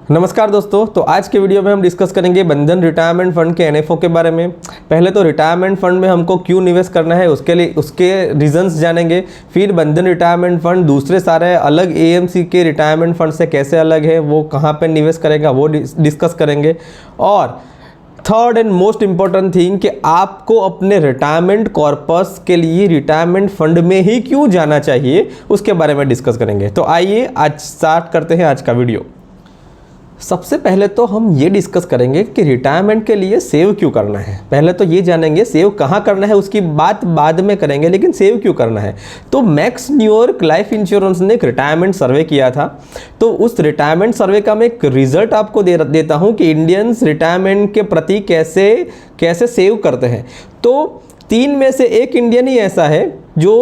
नमस्कार दोस्तों। तो आज के वीडियो में हम डिस्कस करेंगे बंधन रिटायरमेंट फंड के एनएफओ के बारे में। पहले तो रिटायरमेंट फंड में हमको क्यों निवेश करना है उसके रीजंस जानेंगे। फिर बंधन रिटायरमेंट फंड दूसरे सारे अलग एएमसी के रिटायरमेंट फंड से कैसे अलग है, वो कहाँ पे निवेश करेगा वो डिस्कस करेंगे। और third and most important thing कि आपको अपने रिटायरमेंट कॉर्पस के लिए रिटायरमेंट फंड में ही क्यों जाना चाहिए उसके बारे में डिस्कस करेंगे। तो आइए आज स्टार्ट करते हैं आज का वीडियो। सबसे पहले तो हम ये डिस्कस करेंगे कि रिटायरमेंट के लिए सेव क्यों करना है। पहले तो ये जानेंगे सेव कहाँ करना है, उसकी बात बाद में करेंगे, लेकिन सेव क्यों करना है। तो मैक्स न्यूयॉर्क लाइफ इंश्योरेंस ने एक रिटायरमेंट सर्वे किया था। तो उस रिटायरमेंट सर्वे का मैं एक रिजल्ट आपको देता हूँ कि इंडियंस रिटायरमेंट के प्रति कैसे सेव करते हैं। तो 3 में से 1 इंडियन ही ऐसा है जो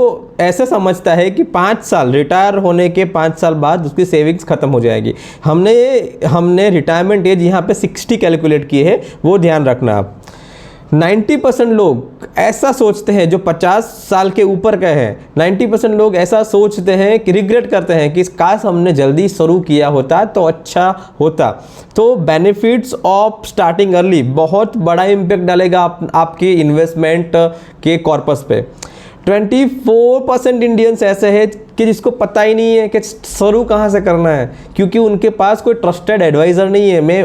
ऐसे समझता है कि 5 साल रिटायर होने के 5 साल बाद उसकी सेविंग्स खत्म हो जाएगी। हमने रिटायरमेंट एज यहाँ पे 60 कैलकुलेट किए हैं, वो ध्यान रखना आप। 90% लोग ऐसा सोचते हैं जो 50 साल के ऊपर के हैं। 90% लोग ऐसा सोचते हैं कि रिग्रेट करते हैं कि काश हमने जल्दी शुरू किया होता तो अच्छा होता। तो बेनिफिट्स ऑफ स्टार्टिंग अर्ली बहुत बड़ा इम्पैक्ट डालेगा आपके इन्वेस्टमेंट के कॉर्पस पे। 24% इंडियंस ऐसे हैं कि जिसको पता ही नहीं है कि शुरू कहाँ से करना है, क्योंकि उनके पास कोई ट्रस्टेड एडवाइज़र नहीं है। मैं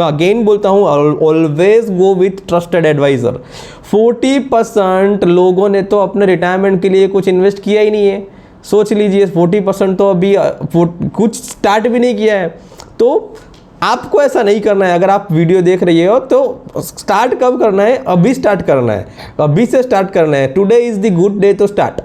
अगेन बोलता हूँ, always go with trusted adviser. 40% लोगों ने तो अपने रिटायरमेंट के लिए कुछ इन्वेस्ट किया ही नहीं है। सोच लीजिए 40% तो अभी कुछ स्टार्ट भी नहीं किया है। तो आपको ऐसा नहीं करना है। अगर आप वीडियो देख रही हो तो स्टार्ट कब करना है? अभी स्टार्ट करना है, अभी से स्टार्ट करना है। Today is the good day तो स्टार्ट।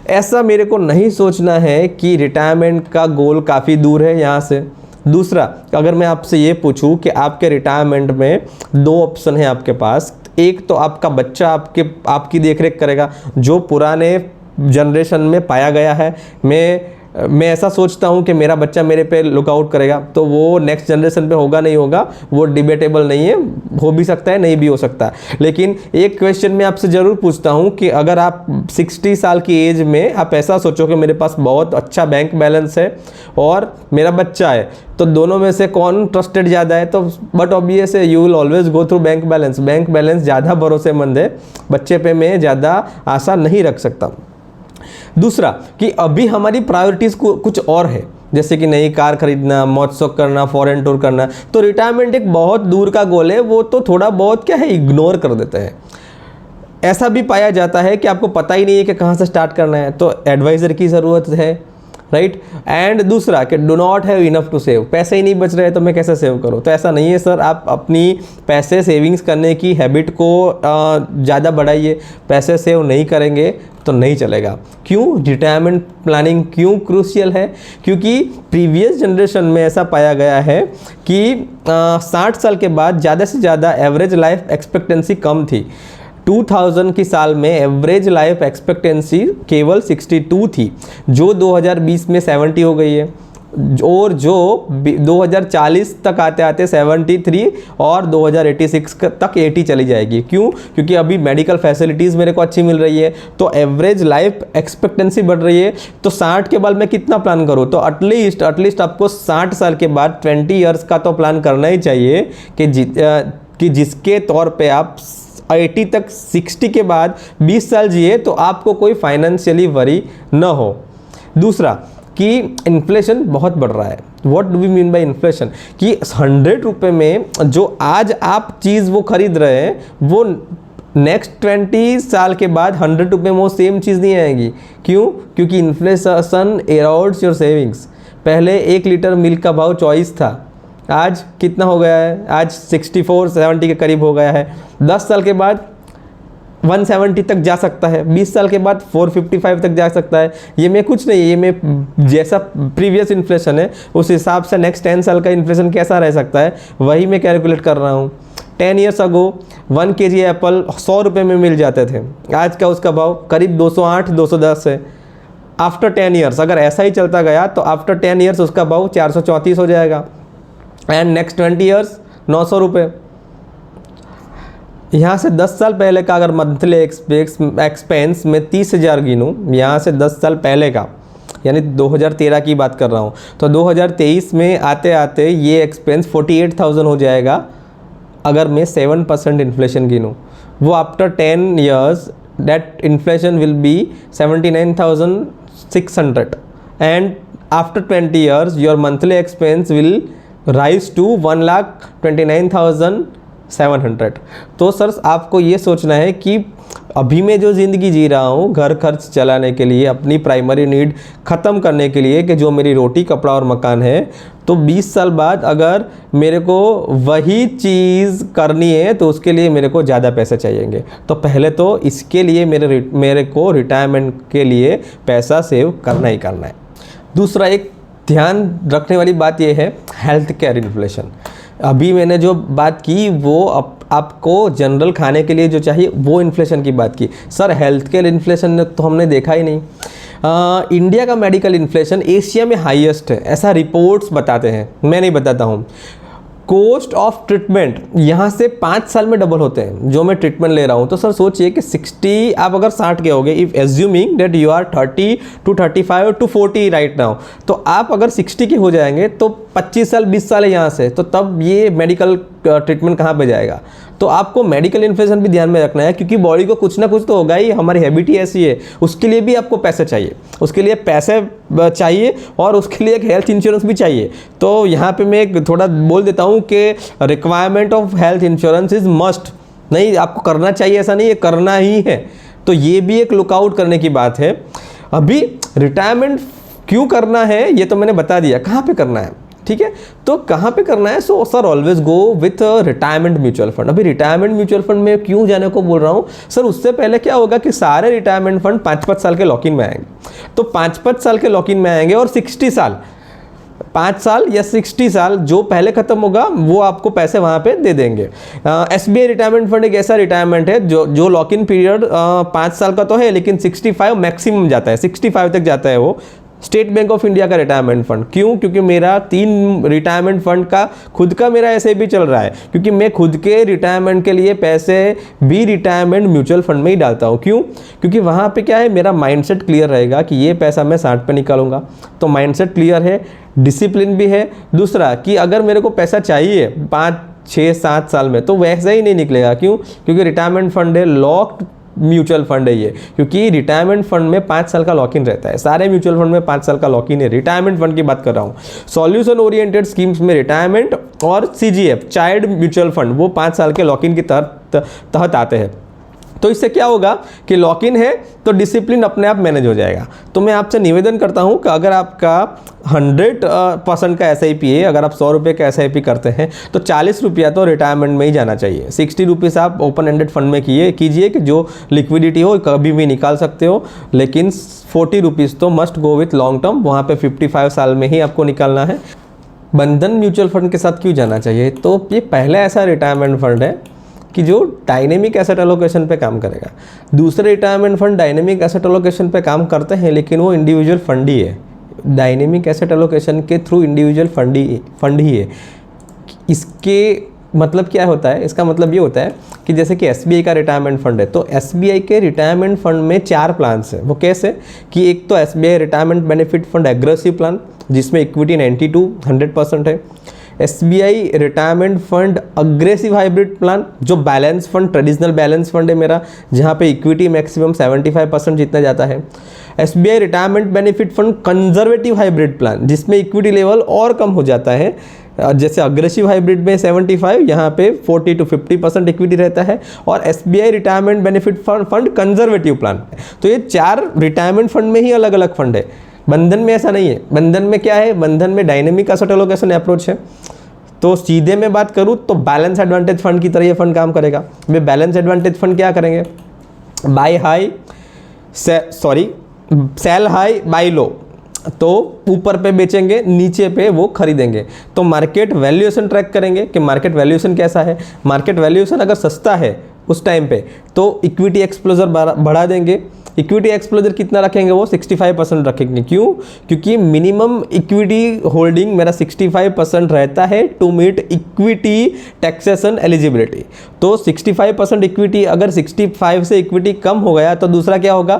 ऐसा मेरे को नहीं सोचना है कि रिटायरमेंट का गोल काफ़ी दूर है यहाँ से। दूसरा, अगर मैं आपसे ये पूछूं कि आपके रिटायरमेंट में 2 ऑप्शन है आपके पास। एक तो आपका बच्चा आपकी देखरेख करेगा, जो पुराने जनरेशन में पाया गया है। मैं ऐसा सोचता हूँ कि मेरा बच्चा मेरे पे लुकआउट करेगा, तो वो नेक्स्ट जनरेशन पे होगा नहीं होगा वो डिबेटेबल नहीं है, हो भी सकता है नहीं भी हो सकता। लेकिन एक क्वेश्चन मैं आपसे ज़रूर पूछता हूँ कि अगर आप 60 साल की एज में आप ऐसा सोचो कि मेरे पास बहुत अच्छा बैंक बैलेंस है और मेरा बच्चा है, तो दोनों में से कौन ट्रस्टेड ज़्यादा है? तो बट ऑब्वियस है, you will always go through bank balance. Bank balance ज़्यादा भरोसेमंद है, बच्चे पे मैं ज़्यादा आशा नहीं रख सकता। दूसरा कि अभी हमारी प्रायोरिटीज़ कुछ और है, जैसे कि नई कार खरीदना, मौज शौक करना, फॉरेन टूर करना। तो रिटायरमेंट एक बहुत दूर का गोल है, वो तो थोड़ा बहुत क्या है इग्नोर कर देते हैं। ऐसा भी पाया जाता है कि आपको पता ही नहीं है कि कहाँ से स्टार्ट करना है, तो एडवाइज़र की ज़रूरत है, राइट। एंड दूसरा कि do not have enough to save, पैसे ही नहीं बच रहे तो मैं कैसे सेव करूँ? तो ऐसा नहीं है सर, आप अपनी पैसे सेविंग्स करने की हैबिट को ज़्यादा बढ़ाइए। पैसे सेव नहीं करेंगे तो नहीं चलेगा। क्यों रिटायरमेंट प्लानिंग क्यों क्रूशियल है? क्योंकि प्रीवियस जनरेशन में ऐसा पाया गया है कि 60 साल के बाद ज़्यादा से ज़्यादा एवरेज लाइफ एक्सपेक्टेंसी कम थी। 2000 की साल में एवरेज लाइफ एक्सपेक्टेंसी केवल 62 थी, जो 2020 में 70 हो गई है, और जो 2040 तक आते आते 73 और 2086 तक 80 चली जाएगी। क्यों? क्योंकि अभी मेडिकल फैसिलिटीज़ मेरे को अच्छी मिल रही है, तो एवरेज लाइफ एक्सपेक्टेंसी बढ़ रही है। तो 60 के बाद मैं कितना प्लान करूँ? तो एटलीस्ट आपको 60 साल के बाद 20 ईयर्स का तो प्लान करना ही चाहिए कि जिसके तौर पे आप 80 तक 60 के बाद 20 साल जिए तो आपको कोई फाइनेंशियली वरी न हो। दूसरा कि इन्फ्लेशन बहुत बढ़ रहा है। What do we mean by inflation? कि 100 रुपये में जो आज आप चीज़ वो खरीद रहे हैं, वो नेक्स्ट 20 साल के बाद 100 रुपये में वो सेम चीज़ नहीं आएगी। क्यों? क्योंकि इन्फ्लेशन एरोड्स योर सेविंग्स। पहले 1 लीटर मिल्क का भाव 24 था, आज कितना हो गया है? आज 64-70 के करीब हो गया है। 10 साल के बाद 170 तक जा सकता है, 20 साल के बाद 455 तक जा सकता है। ये मैं कुछ नहीं, ये मैं जैसा प्रीवियस इन्फ्लेशन है उस हिसाब से नेक्स्ट 10 साल का इन्फ्लेशन कैसा रह सकता है वही मैं कैलकुलेट कर रहा हूँ। 10 ईयर्स अगो 1 kg एप्पल 100 रुपये में मिल जाते थे, आज का उसका भाव करीब 208-210 है। आफ्टर 10 ईयर्स अगर ऐसा ही चलता गया तो आफ्टर 10 ईयर्स उसका भाव 434 हो जाएगा, एंड नेक्स्ट 20 ईयर्स 900 रुपये। यहाँ से 10 साल पहले का अगर मंथली एक्सपेंस में 30,000 गिनूँ, यहाँ से 10 साल पहले का यानी 2013 की बात कर रहा हूँ, तो 2023 में आते आते ये एक्सपेंस 48,000 हो जाएगा अगर मैं 7% इन्फ्लेशन गिनूँ। वो after 10 years that inflation will be 79,600 and after 20 years your monthly expense will rise to 1,29,700। तो सर आपको ये सोचना है कि अभी मैं जो ज़िंदगी जी रहा हूँ घर खर्च चलाने के लिए, अपनी प्राइमरी नीड ख़त्म करने के लिए कि जो मेरी रोटी कपड़ा और मकान है, तो 20 साल बाद अगर मेरे को वही चीज़ करनी है तो उसके लिए मेरे को ज़्यादा पैसे चाहिएंगे। तो पहले तो इसके लिए मेरे को रिटायरमेंट के लिए पैसा सेव करना ही करना है। दूसरा एक ध्यान रखने वाली बात यह है हेल्थ केयर इन्फ्लेशन। अभी मैंने जो बात की वो आपको जनरल खाने के लिए जो चाहिए वो इन्फ्लेशन की बात की। सर हेल्थ केयर इन्फ्लेशन तो हमने देखा ही नहीं। इंडिया का मेडिकल इन्फ्लेशन एशिया में हाईएस्ट है, ऐसा रिपोर्ट्स बताते हैं, मैं नहीं बताता हूँ। कॉस्ट ऑफ ट्रीटमेंट यहाँ से 5 साल में डबल होते हैं जो मैं ट्रीटमेंट ले रहा हूँ। तो सर सोचिए कि 60 आप अगर 60 के होगे, if assuming that you are 30 to 35 to 40 right now, तो आप अगर 60 के हो जाएंगे तो 25 साल 20 साल है यहाँ से, तो तब ये मेडिकल ट्रीटमेंट कहाँ पे जाएगा। तो आपको मेडिकल इन्फ्लेशन भी ध्यान में रखना है, क्योंकि बॉडी को कुछ ना कुछ तो होगा ही, हमारी हैबिट ही ऐसी है। उसके लिए भी आपको पैसे चाहिए, उसके लिए पैसे चाहिए और उसके लिए एक हेल्थ इंश्योरेंस भी चाहिए। तो यहाँ पे मैं एक थोड़ा बोल देता हूँ कि requirement of health insurance is must, नहीं आपको करना चाहिए ऐसा नहीं है, करना ही है। तो ये भी एक लुकआउट करने की बात है। अभी रिटायरमेंट क्यों करना है ये तो मैंने बता दिया, कहाँ पे करना है, ठीक है। तो कहाँ पे करना है, so sir always go with retirement mutual fund. अभी रिटायरमेंट म्यूचुअल फंड में क्यों जाने को बोल रहा हूँ सर, उससे पहले क्या होगा कि सारे रिटायरमेंट फंड 5-5 साल के लॉक इन में आएंगे। तो 5-5 साल के लॉक इन में आएंगे और 60 साल 5 साल या 60 साल जो पहले खत्म होगा वो आपको पैसे वहाँ पे दे देंगे। SBI रिटायरमेंट फंड एक ऐसा रिटायरमेंट है जो लॉक इन पीरियड 5 साल का तो है, लेकिन 65 मैक्सिमम जाता है, 65 तक जाता है वो। स्टेट बैंक ऑफ इंडिया का रिटायरमेंट फंड, क्यों? क्योंकि मेरा 3 रिटायरमेंट फंड का खुद का मेरा ऐसे भी चल रहा है, क्योंकि मैं खुद के रिटायरमेंट के लिए पैसे भी रिटायरमेंट म्यूचुअल फंड में ही डालता हूँ। क्यों? क्योंकि वहाँ पे क्या है, मेरा माइंडसेट क्लियर रहेगा कि ये पैसा मैं 60 पे निकालूंगा, तो माइंडसेट क्लियर है, डिसिप्लिन भी है। दूसरा कि अगर मेरे को पैसा चाहिए 5, 6, 7 साल में, तो वैसा ही नहीं निकलेगा। क्यों? क्योंकि रिटायरमेंट फंड है, लॉक्ड म्यूचुअल फंड है ये, क्योंकि रिटायरमेंट फंड में 5 साल का लॉक इन रहता है। सारे म्यूचुअल फंड में 5 साल का लॉक इन है, रिटायरमेंट फंड की बात कर रहा हूँ। सॉल्यूशन ओरिएंटेड स्कीम्स में रिटायरमेंट और CGF चाइल्ड म्यूचुअल फंड वो 5 साल के लॉक इन के तहत आते हैं। तो इससे क्या होगा कि लॉक इन है तो डिसिप्लिन अपने आप मैनेज हो जाएगा। तो मैं आपसे निवेदन करता हूं कि अगर आपका 100% का SIP है, अगर आप 100 रुपये का SIP करते हैं तो 40 रुपया तो रिटायरमेंट में ही जाना चाहिए। 60 रुपीज़ आप ओपन एंडेड फंड में कीजिए कि जो लिक्विडिटी हो कभी भी निकाल सकते हो, लेकिन 40 रुपीज़ तो must go with long term, वहाँ पे 55 साल में ही आपको निकालना है। बंधन म्यूचुअल फंड के साथ क्यों जाना चाहिए? तो ये पहला ऐसा रिटायरमेंट फंड है कि जो डायनेमिक एसेट एलोकेशन पे काम करेगा। दूसरे retirement fund dynamic asset allocation पे काम करते हैं, लेकिन वो इंडिविजुअल फंड ही है। डायनेमिक एसेट एलोकेशन के थ्रू इंडिविजुअल फंड ही है। इसके मतलब क्या होता है? इसका मतलब ये होता है कि जैसे कि SBI का रिटायरमेंट फंड है, तो SBI के रिटायरमेंट फंड में 4 प्लान्स हैं। वो कैसे कि एक तो SBI retirement benefit fund aggressive plan, जिसमें इक्विटी 90 to 100% है। SBI retirement fund aggressive hybrid plan, जो balance fund, traditional balance fund है मेरा, जहाँ पे इक्विटी मैक्सिमम 75% जितना जाता है। SBI retirement benefit fund conservative hybrid plan, जिसमें इक्विटी लेवल और कम हो जाता है। जैसे अग्रेसिव हाइब्रिड में 75, यहाँ पे 40 to 50% इक्विटी रहता है। और SBI retirement benefit fund conservative plan. तो ये 4 रिटायरमेंट फंड में ही अलग अलग फंड है। बंधन में ऐसा नहीं है। बंधन में क्या है? बंधन में डायनेमिक एसेट एलोकेशन अप्रोच है। तो सीधे मैं बात करूँ तो बैलेंस एडवांटेज फंड की तरह ये फंड काम करेगा। वे बैलेंस एडवांटेज फंड क्या करेंगे? सेल हाई बाय लो, तो ऊपर पे बेचेंगे, नीचे पे वो खरीदेंगे। तो मार्केट वैल्यूएशन ट्रैक करेंगे कि मार्केट वैल्यूएशन कैसा है। मार्केट वैल्यूएशन अगर सस्ता है उस टाइम पे तो इक्विटी एक्सपोजर बढ़ा देंगे। इक्विटी एक्सपोजर कितना रखेंगे? वो 65% रखेंगे। क्यों? क्योंकि मिनिमम इक्विटी होल्डिंग मेरा 65% रहता है to meet equity taxation eligibility. तो 65% इक्विटी, अगर 65 से इक्विटी कम हो गया तो दूसरा क्या होगा?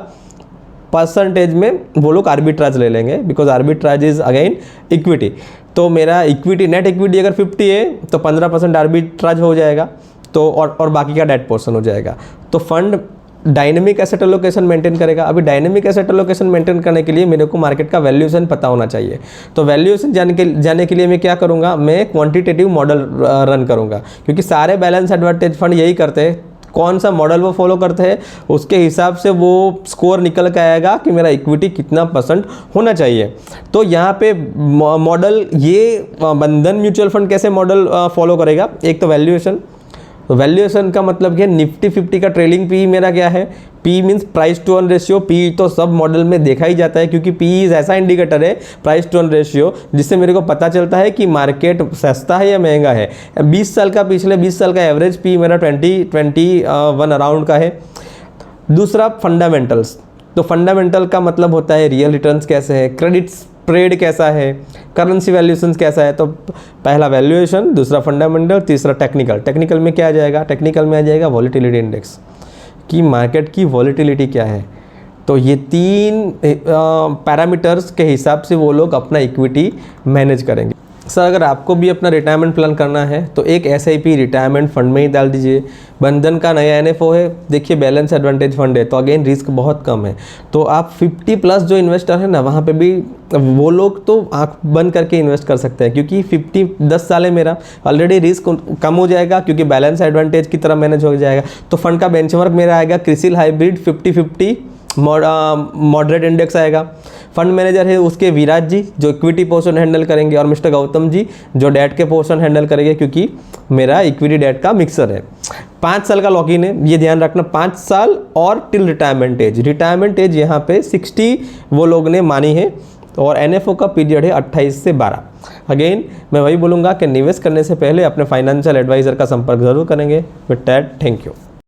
परसेंटेज में वो लोग आर्बिट्राज ले लेंगे, because arbitrage is again equity. तो मेरा इक्विटी, नेट इक्विटी अगर 50 है तो 15% आर्बिट्राज हो जाएगा, तो और बाकी का डेट पोर्शन हो जाएगा। तो fund dynamic asset allocation maintain करेगा। अभी डायनेमिक एसेट एलोकेशन मेंटेन करने के लिए मेरे को मार्केट का वैल्यूएशन पता होना चाहिए। तो वैल्यूएशन जाने के लिए मैं क्या करूँगा, मैं क्वांटिटेटिव मॉडल रन करूँगा, क्योंकि सारे बैलेंस एडवांटेज फंड यही करते हैं। कौन सा मॉडल वो फॉलो करते हैं उसके हिसाब से वो स्कोर निकल के आएगा कि मेरा इक्विटी कितना % होना चाहिए। तो यहाँ पे मॉडल, ये बंधन म्यूचुअल फंड कैसे मॉडल फॉलो करेगा, एक तो वैल्यूएशन। तो वैल्यूएशन का मतलब क्या, निफ्टी 50 का ट्रेलिंग पी मेरा क्या है, P means price to earn ratio. P तो सब मॉडल में देखा ही जाता है, क्योंकि पी इज ऐसा इंडिकेटर है, प्राइस टू अर्न रेशियो, जिससे मेरे को पता चलता है कि मार्केट सस्ता है या महंगा है। 20 साल का, पिछले 20 साल का एवरेज पी मेरा 21 अराउंड का है। दूसरा फंडामेंटल्स। तो फंडामेंटल का मतलब होता है रियल रिटर्न्स कैसे है, क्रेडिट स्प्रेड कैसा है, करेंसी वैल्यूएशन कैसा है। तो पहला वैल्यूएशन, दूसरा फंडामेंटल, तीसरा टेक्निकल। टेक्निकल में क्या आ जाएगा, टेक्निकल में आ जाएगा वॉलेटिलिटी इंडेक्स, कि मार्केट की वॉलेटिलिटी क्या है। तो ये 3 पैरामीटर्स के हिसाब से वो लोग अपना इक्विटी मैनेज करेंगे। सर अगर आपको भी अपना रिटायरमेंट प्लान करना है तो एक SIP रिटायरमेंट फंड में ही डाल दीजिए। बंधन का नया NFO है, देखिए बैलेंस एडवांटेज फंड है, तो अगेन रिस्क बहुत कम है। तो आप 50+ जो इन्वेस्टर है ना, वहाँ पे भी वो लोग तो आँख बंद करके इन्वेस्ट कर सकते हैं, क्योंकि 10 साल है मेरा, ऑलरेडी रिस्क कम हो जाएगा, क्योंकि बैलेंस एडवांटेज की तरह मैनेज हो जाएगा। तो फंड का बेंचमार्क मेरा आएगा क्रिसिल हाइब्रिड 50-50 मॉडरेट इंडेक्स आएगा। फंड मैनेजर है उसके विराज जी, जो इक्विटी पोर्शन हैंडल करेंगे, और मिस्टर गौतम जी जो डेट के पोर्शन हैंडल करेंगे, क्योंकि मेरा इक्विटी डेट का मिक्सर है। 5 साल का लॉक-इन है, ये ध्यान रखना, 5 साल और till retirement age. Retirement age यहाँ पे 60 वो लोग ने मानी है, और NFO का पीरियड है 28 से 12। अगेन मैं वही बोलूँगा कि निवेश करने से पहले अपने फाइनेंशियल एडवाइज़र का संपर्क जरूर करेंगे। With that, thank you.